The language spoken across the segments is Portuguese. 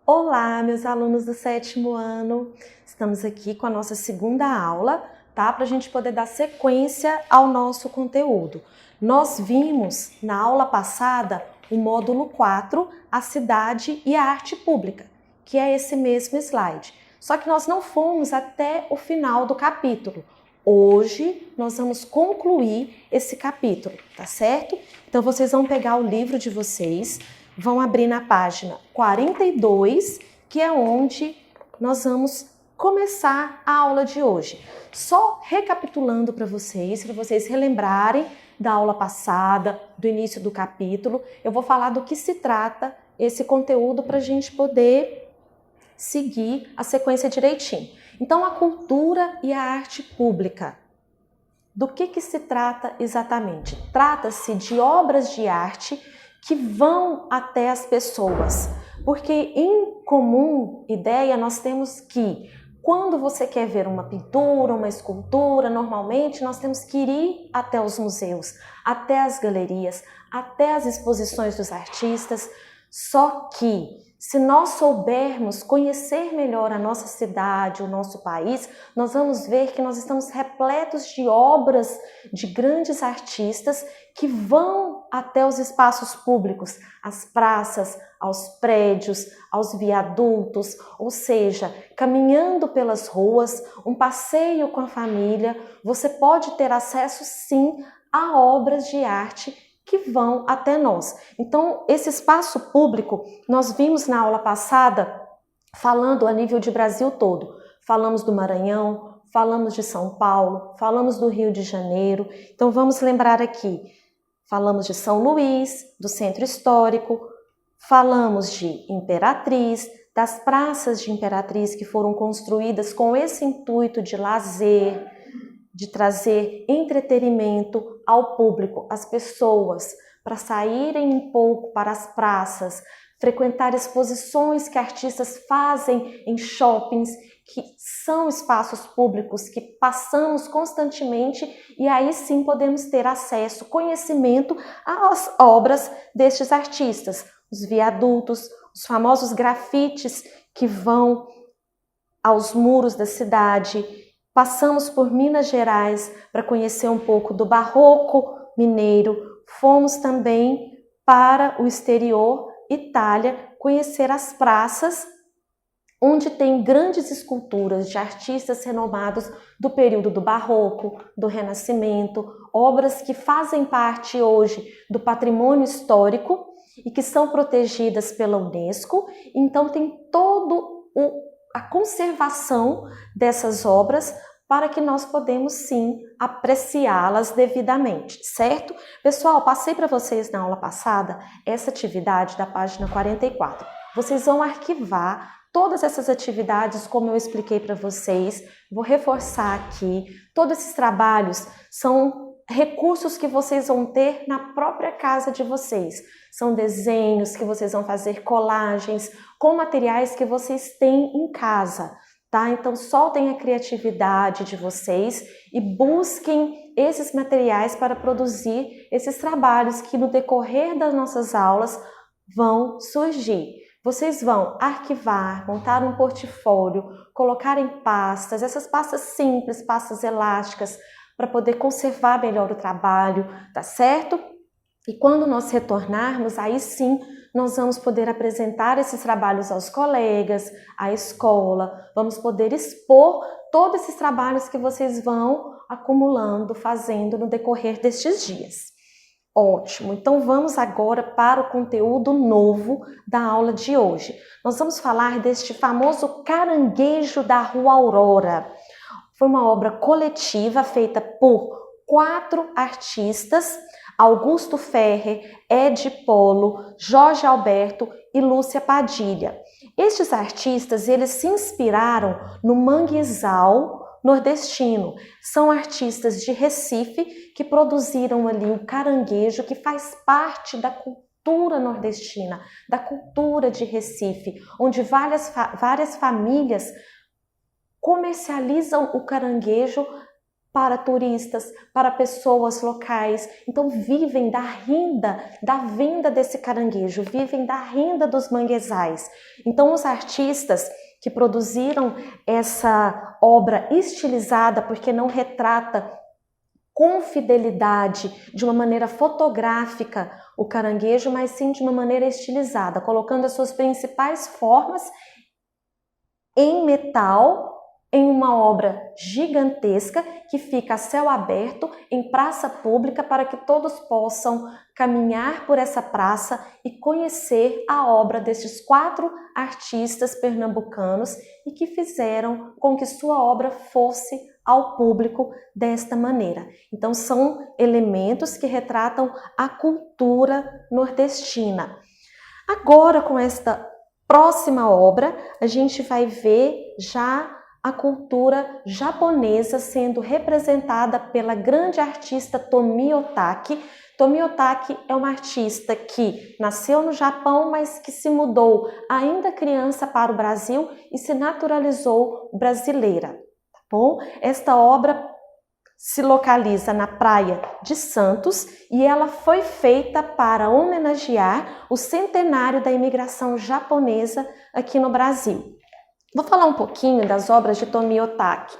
Olá, meus alunos do sétimo ano. Estamos aqui com a nossa segunda aula, tá? Para a gente poder dar sequência ao nosso conteúdo. Nós vimos na aula passada o módulo 4, a cidade e a arte pública, que é esse mesmo slide. Só que nós não fomos até o final do capítulo. Hoje nós vamos concluir esse capítulo, tá certo? Então vocês vão pegar o livro de vocês, vão abrir na página 42, que é onde nós vamos começar a aula de hoje. Só recapitulando para vocês relembrarem da aula passada, do início do capítulo, eu vou falar do que se trata esse conteúdo para a gente poder seguir a sequência direitinho. Então, a cultura e a arte pública. Do que se trata exatamente? Trata-se de obras de arte que vão até as pessoas, porque em comum ideia nós temos que, quando você quer ver uma pintura, uma escultura, normalmente nós temos que ir até os museus, até as galerias, até as exposições dos artistas. Só que, se nós soubermos conhecer melhor a nossa cidade, o nosso país, nós vamos ver que nós estamos repletos de obras de grandes artistas que vão até os espaços públicos, às praças, aos prédios, aos viadutos, ou seja, caminhando pelas ruas, um passeio com a família, você pode ter acesso sim a obras de arte que vão até nós. Então, esse espaço público, nós vimos na aula passada, falando a nível de Brasil todo. Falamos do Maranhão, falamos de São Paulo, falamos do Rio de Janeiro. Então, vamos lembrar aqui. Falamos de São Luís, do Centro Histórico, falamos de Imperatriz, das praças de Imperatriz que foram construídas com esse intuito de lazer, de trazer entretenimento ao público, às pessoas, para saírem um pouco para as praças, frequentar exposições que artistas fazem em shoppings, que são espaços públicos que passamos constantemente e aí sim podemos ter acesso, conhecimento às obras destes artistas, os viadutos, os famosos grafites que vão aos muros da cidade. Passamos por Minas Gerais para conhecer um pouco do barroco mineiro. Fomos também para o exterior, Itália, conhecer as praças, onde tem grandes esculturas de artistas renomados do período do barroco, do Renascimento, obras que fazem parte hoje do patrimônio histórico e que são protegidas pela Unesco. Então tem todo a conservação dessas obras para que nós podemos sim apreciá-las devidamente, certo? Pessoal, passei para vocês na aula passada essa atividade da página 44. Vocês vão arquivar todas essas atividades como eu expliquei para vocês. Vou reforçar aqui, todos esses trabalhos são recursos que vocês vão ter na própria casa de vocês. São desenhos que vocês vão fazer, colagens com materiais que vocês têm em casa, tá? Então soltem a criatividade de vocês e busquem esses materiais para produzir esses trabalhos que no decorrer das nossas aulas vão surgir. Vocês vão arquivar, montar um portfólio, colocar em pastas, essas pastas simples, pastas elásticas, para poder conservar melhor o trabalho, tá certo? E quando nós retornarmos, aí sim nós vamos poder apresentar esses trabalhos aos colegas, à escola, vamos poder expor todos esses trabalhos que vocês vão acumulando, fazendo no decorrer destes dias. Ótimo, então vamos agora para o conteúdo novo da aula de hoje. Nós vamos falar deste famoso Caranguejo da Rua Aurora. Foi uma obra coletiva feita por 4 artistas, Augusto Ferrer, Ed Polo, Jorge Alberto e Lúcia Padilha. Estes artistas, eles se inspiraram no manguezal nordestino. São artistas de Recife que produziram ali o caranguejo, que faz parte da cultura nordestina, da cultura de Recife, onde várias famílias comercializam o caranguejo para turistas, para pessoas locais. Então vivem da renda, da venda desse caranguejo, vivem da renda dos manguezais. Então os artistas que produziram essa obra estilizada, porque não retrata com fidelidade, de uma maneira fotográfica, o caranguejo, mas sim de uma maneira estilizada, colocando as suas principais formas em metal, em uma obra gigantesca que fica a céu aberto, em praça pública, para que todos possam caminhar por essa praça e conhecer a obra destes 4 artistas pernambucanos e que fizeram com que sua obra fosse ao público desta maneira. Então são elementos que retratam a cultura nordestina. Agora, com esta próxima obra, a gente vai ver já a cultura japonesa sendo representada pela grande artista Tomi Otaki. Tomi Otaki é uma artista que nasceu no Japão, mas que se mudou ainda criança para o Brasil e se naturalizou brasileira. Tá bom? Esta obra se localiza na praia de Santos e ela foi feita para homenagear o centenário da imigração japonesa aqui no Brasil. Vou falar um pouquinho das obras de Tomi Otaki.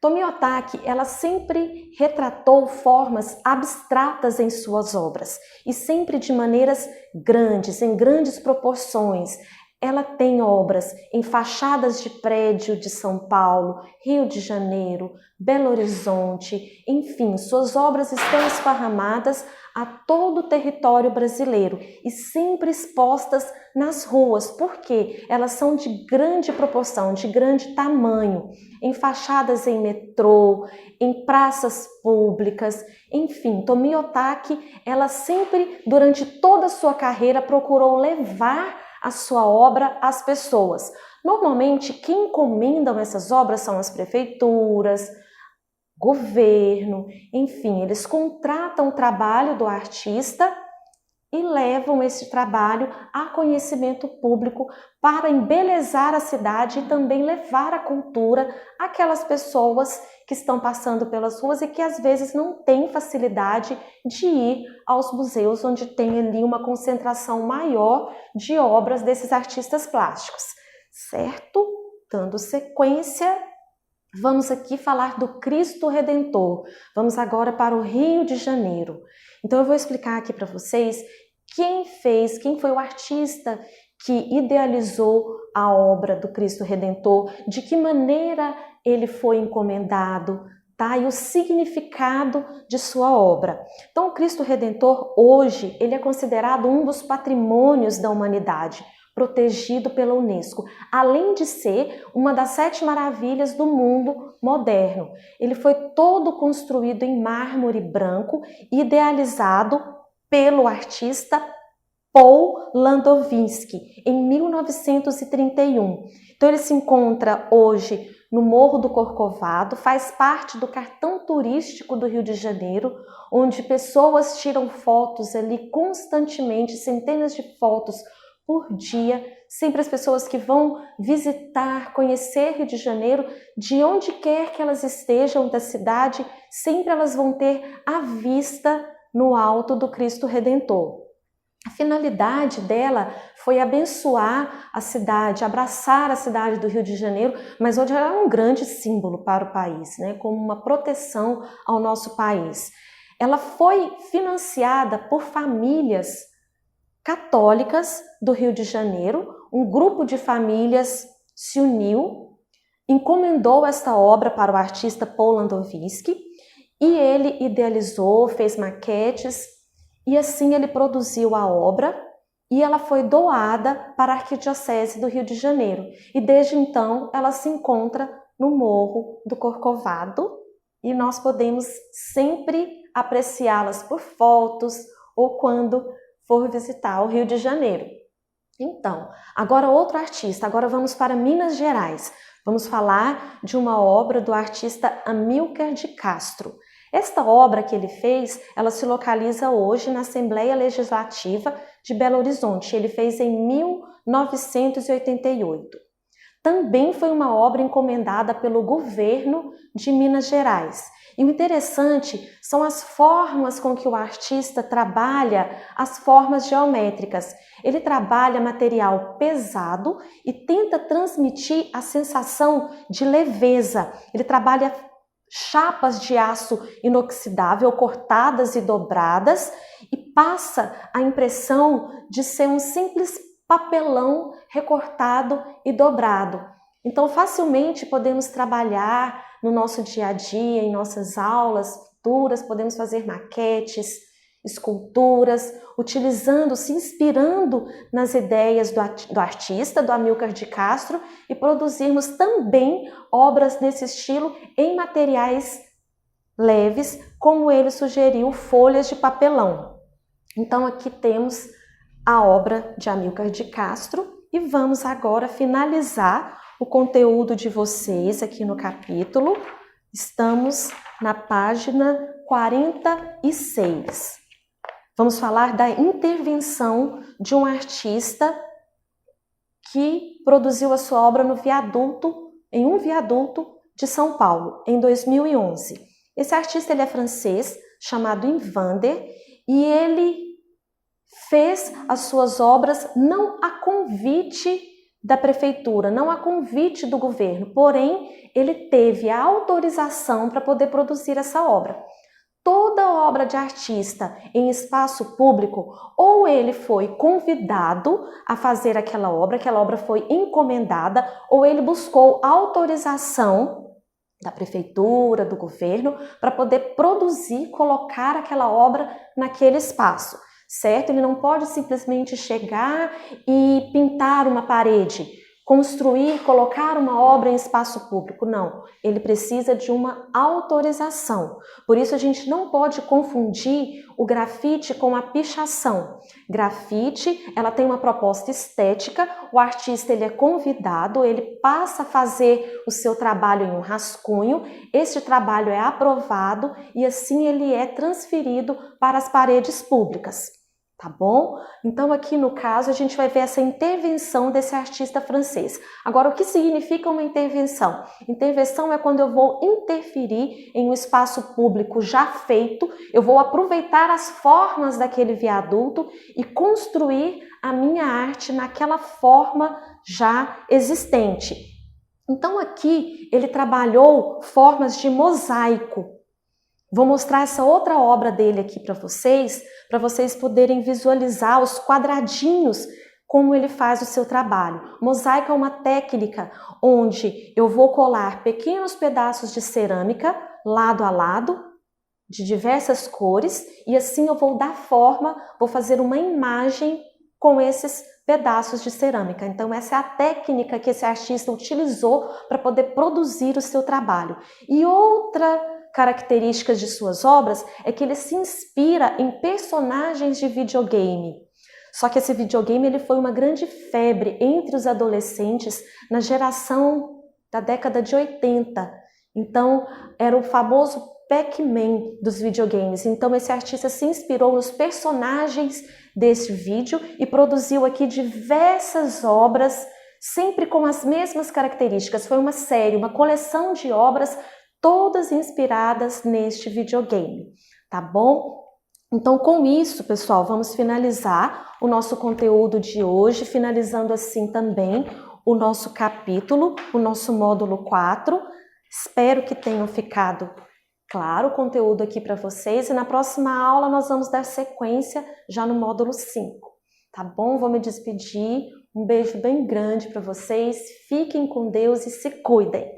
Tomi Otaki, ela sempre retratou formas abstratas em suas obras e sempre de maneiras grandes, em grandes proporções. Ela tem obras em fachadas de prédio de São Paulo, Rio de Janeiro, Belo Horizonte, enfim, suas obras estão esparramadas a todo o território brasileiro e sempre expostas nas ruas, porque elas são de grande proporção, de grande tamanho, em fachadas em metrô, em praças públicas, enfim, Tomi Otaki, ela sempre, durante toda a sua carreira, procurou levar a sua obra às pessoas. Normalmente, quem encomendam essas obras são as prefeituras, governo, enfim, eles contratam o trabalho do artista e levam esse trabalho a conhecimento público para embelezar a cidade e também levar a cultura àquelas pessoas que estão passando pelas ruas e que às vezes não têm facilidade de ir aos museus onde tem ali uma concentração maior de obras desses artistas plásticos, certo? Dando sequência, vamos aqui falar do Cristo Redentor. Vamos agora para o Rio de Janeiro. Então eu vou explicar aqui para vocês quem foi o artista que idealizou a obra do Cristo Redentor, de que maneira ele foi encomendado, tá? E o significado de sua obra. Então o Cristo Redentor hoje, ele é considerado um dos patrimônios da humanidade, protegido pela Unesco, além de ser uma das 7 maravilhas do mundo moderno. Ele foi todo construído em mármore branco, idealizado pelo artista Paul Landowiński, em 1931. Então ele se encontra hoje no Morro do Corcovado, faz parte do cartão turístico do Rio de Janeiro, onde pessoas tiram fotos ali constantemente, centenas de fotos por dia, sempre as pessoas que vão visitar, conhecer Rio de Janeiro, de onde quer que elas estejam da cidade, sempre elas vão ter a vista no alto do Cristo Redentor. A finalidade dela foi abençoar a cidade, abraçar a cidade do Rio de Janeiro, mas hoje ela é um grande símbolo para o país, né? Como uma proteção ao nosso país. Ela foi financiada por famílias católicas do Rio de Janeiro. Um grupo de famílias se uniu, encomendou esta obra para o artista Paul Landowiński e ele idealizou, fez maquetes e assim ele produziu a obra e ela foi doada para a Arquidiocese do Rio de Janeiro. E desde então ela se encontra no Morro do Corcovado e nós podemos sempre apreciá-las por fotos ou quando for visitar o Rio de Janeiro. Então, agora outro artista, agora vamos para Minas Gerais. Vamos falar de uma obra do artista Amílcar de Castro. Esta obra que ele fez, ela se localiza hoje na Assembleia Legislativa de Belo Horizonte. Ele fez em 1988. Também foi uma obra encomendada pelo governo de Minas Gerais. E o interessante são as formas com que o artista trabalha as formas geométricas. Ele trabalha material pesado e tenta transmitir a sensação de leveza. Ele trabalha chapas de aço inoxidável cortadas e dobradas e passa a impressão de ser um simples papelão recortado e dobrado. Então, facilmente podemos trabalhar no nosso dia a dia, em nossas aulas futuras, podemos fazer maquetes, esculturas, utilizando, se inspirando nas ideias do artista, do Amílcar de Castro, e produzirmos também obras nesse estilo em materiais leves, como ele sugeriu, folhas de papelão. Então, aqui temos a obra de Amílcar de Castro e vamos agora finalizar o conteúdo de vocês aqui no capítulo. Estamos na página 46. Vamos falar da intervenção de um artista que produziu a sua obra no viaduto, em um viaduto de São Paulo, em 2011. Esse artista ele é francês, chamado Invander, e ele fez as suas obras não a convite da prefeitura, não a convite do governo, porém ele teve a autorização para poder produzir essa obra. Toda obra de artista em espaço público, ou ele foi convidado a fazer aquela obra foi encomendada, ou ele buscou autorização da prefeitura, do governo, para poder produzir, colocar aquela obra naquele espaço, certo? Ele não pode simplesmente chegar e pintar uma parede, construir, colocar uma obra em espaço público, não. Ele precisa de uma autorização. Por isso a gente não pode confundir o grafite com a pichação. Grafite, ela tem uma proposta estética, o artista ele é convidado, ele passa a fazer o seu trabalho em um rascunho, este trabalho é aprovado e assim ele é transferido para as paredes públicas. Tá bom? Então aqui no caso a gente vai ver essa intervenção desse artista francês. Agora, o que significa uma intervenção? Intervenção é quando eu vou interferir em um espaço público já feito, eu vou aproveitar as formas daquele viaduto e construir a minha arte naquela forma já existente. Então aqui ele trabalhou formas de mosaico. Vou mostrar essa outra obra dele aqui para vocês poderem visualizar os quadradinhos, como ele faz o seu trabalho. Mosaico é uma técnica onde eu vou colar pequenos pedaços de cerâmica, lado a lado, de diversas cores, e assim eu vou dar forma, vou fazer uma imagem com esses pedaços de cerâmica. Então essa é a técnica que esse artista utilizou para poder produzir o seu trabalho. E outra características de suas obras é que ele se inspira em personagens de videogame. Só que esse videogame ele foi uma grande febre entre os adolescentes na geração da década de 80. Então, era o famoso Pac-Man dos videogames. Então, esse artista se inspirou nos personagens desse vídeo e produziu aqui diversas obras, sempre com as mesmas características. Foi uma série, uma coleção de obras todas inspiradas neste videogame, tá bom? Então, com isso, pessoal, vamos finalizar o nosso conteúdo de hoje, finalizando assim também o nosso capítulo, o nosso módulo 4. Espero que tenham ficado claro o conteúdo aqui para vocês e na próxima aula nós vamos dar sequência já no módulo 5, tá bom? Vou me despedir, um beijo bem grande para vocês, fiquem com Deus e se cuidem!